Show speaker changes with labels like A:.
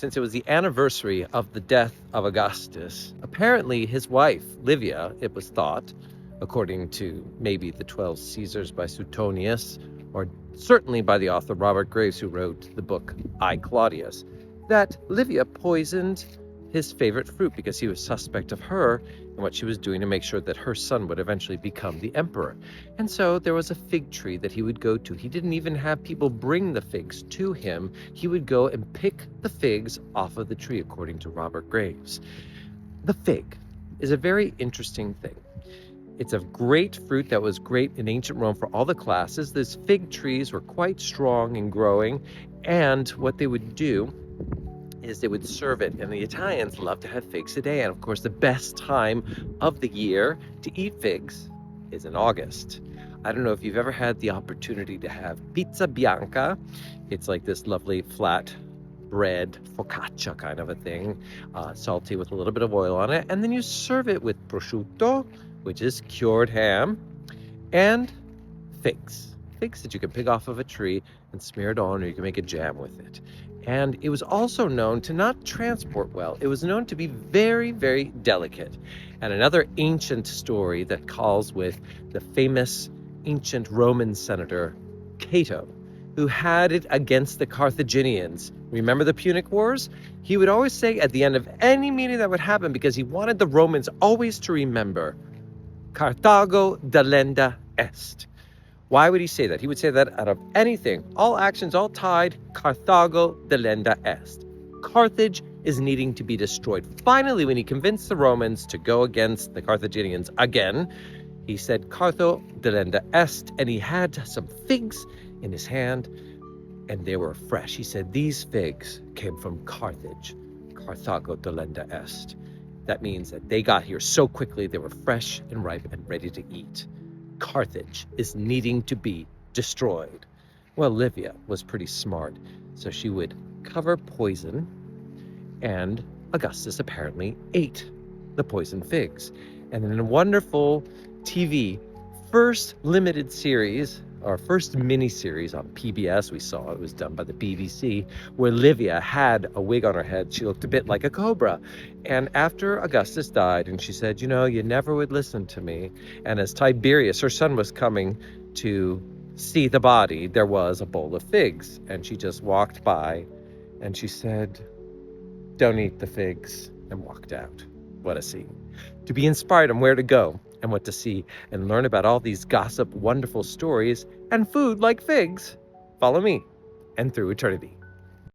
A: since it was the anniversary of the death of Augustus. Apparently his wife, Livia, it was thought, according to maybe the 12 Caesars by Suetonius, or certainly by the author Robert Graves, who wrote the book I, Claudius, that Livia poisoned his favorite fruit because he was suspect of her and what she was doing to make sure that her son would eventually become the emperor. And so there was a fig tree that he would go to. He didn't even have people bring the figs to him. He would go and pick the figs off of the tree, according to Robert Graves. The fig is a very interesting thing. It's a great fruit that was great in ancient Rome for all the classes. These fig trees were quite strong and growing, and what they would do is they would serve it, and the Italians love to have figs a day. And of course, the best time of the year to eat figs is in August. I don't know if you've ever had the opportunity to have pizza bianca. It's like this lovely flat bread, focaccia kind of a thing, salty with a little bit of oil on it. And then you serve it with prosciutto, which is cured ham, and figs. Figs that you can pick off of a tree and smear it on, or you can make a jam with it. And it was also known to not transport well. It was known to be very, very delicate. And another ancient story that calls with the famous ancient Roman senator Cato, who had it against the Carthaginians. Remember the Punic Wars? He would always say at the end of any meeting that would happen, because he wanted the Romans always to remember, Carthago delenda est. Why would he say that? He would say that out of anything, all actions, all tied, Carthago delenda est. Carthage is needing to be destroyed. Finally, when he convinced the Romans to go against the Carthaginians again, he said, Cartho delenda est, and he had some figs in his hand, and they were fresh. He said, these figs came from Carthage. Carthago delenda est. That means that they got here so quickly, they were fresh and ripe and ready to eat. Carthage is needing to be destroyed. Well, Livia was pretty smart, so she would cover poison, and Augustus apparently ate the poisoned figs. And in a wonderful TV, first limited series, or first mini-series on PBS, we saw it was done by the BBC, where Livia had a wig on her head. She looked a bit like a cobra. And after Augustus died, and she said, you know, you never would listen to me. And as Tiberius, her son, was coming to see the body, there was a bowl of figs. And she just walked by, and she said, don't eat the figs, and walked out. What a scene. To be inspired on where to go and what to see, and learn about all these gossip, wonderful stories, and food like figs, follow me and Through Eternity.